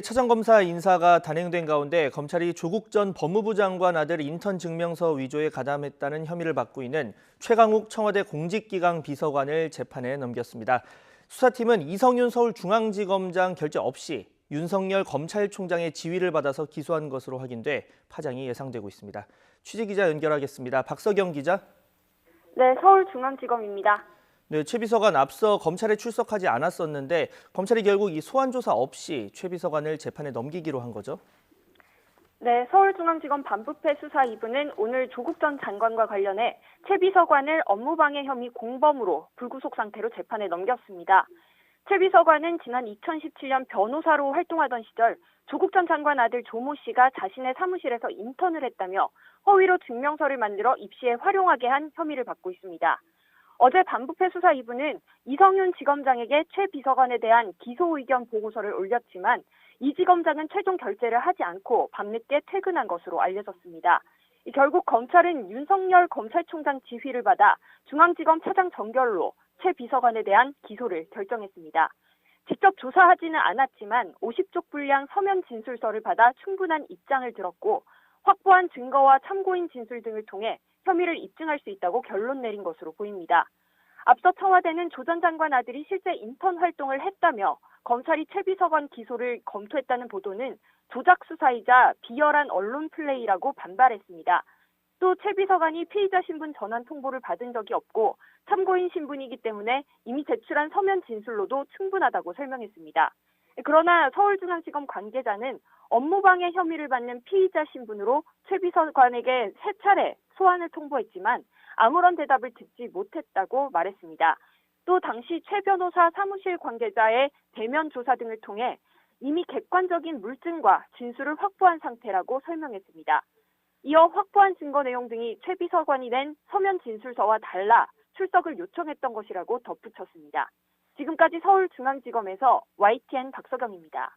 차장검사 인사가 단행된 가운데 검찰이 조국 전 법무부 장관 아들 인턴 증명서 위조에 가담했다는 혐의를 받고 있는 최강욱 청와대 공직기강 비서관을 재판에 넘겼습니다. 수사팀은 이성윤 서울중앙지검장 결재 없이 윤석열 검찰총장의 지휘를 받아서 기소한 것으로 확인돼 파장이 예상되고 있습니다. 취재기자 연결하겠습니다. 박서경 기자. 네, 서울중앙지검입니다. 네, 최 비서관 앞서 검찰에 출석하지 않았었는데 검찰이 결국 이 소환 조사 없이 최 비서관을 재판에 넘기기로 한 거죠? 네, 서울중앙지검 반부패 수사 2부는 오늘 조국 전 장관과 관련해 최 비서관을 업무방해 혐의 공범으로 불구속 상태로 재판에 넘겼습니다. 최 비서관은 지난 2017년 변호사로 활동하던 시절 조국 전 장관 아들 조모 씨가 자신의 사무실에서 인턴을 했다며 허위로 증명서를 만들어 입시에 활용하게 한 혐의를 받고 있습니다. 어제 반부패 수사 2부는 이성윤 지검장에게 최 비서관에 대한 기소 의견 보고서를 올렸지만 이 지검장은 최종 결재를 하지 않고 밤늦게 퇴근한 것으로 알려졌습니다. 결국 검찰은 윤석열 검찰총장 지휘를 받아 중앙지검 차장 정결로 최 비서관에 대한 기소를 결정했습니다. 직접 조사하지는 않았지만 50쪽 분량 서면 진술서를 받아 충분한 입장을 들었고 확보한 증거와 참고인 진술 등을 통해 혐의를 입증할 수 있다고 결론 내린 것으로 보입니다. 앞서 청와대는 조 전 장관 아들이 실제 인턴 활동을 했다며 검찰이 최 비서관 기소를 검토했다는 보도는 조작 수사이자 비열한 언론 플레이라고 반발했습니다. 또 최 비서관이 피의자 신분 전환 통보를 받은 적이 없고 참고인 신분이기 때문에 이미 제출한 서면 진술로도 충분하다고 설명했습니다. 그러나 서울중앙지검 관계자는 업무방해 혐의를 받는 피의자 신분으로 최 비서관에게 3차례 소환을 통보했지만 아무런 대답을 듣지 못했다고 말했습니다. 또 당시 최 변호사 사무실 관계자의 대면 조사 등을 통해 이미 객관적인 물증과 진술을 확보한 상태라고 설명했습니다. 이어 확보한 증거 내용 등이 최 비서관이 낸 서면 진술서와 달라 출석을 요청했던 것이라고 덧붙였습니다. 지금까지 서울중앙지검에서 YTN 박서경입니다.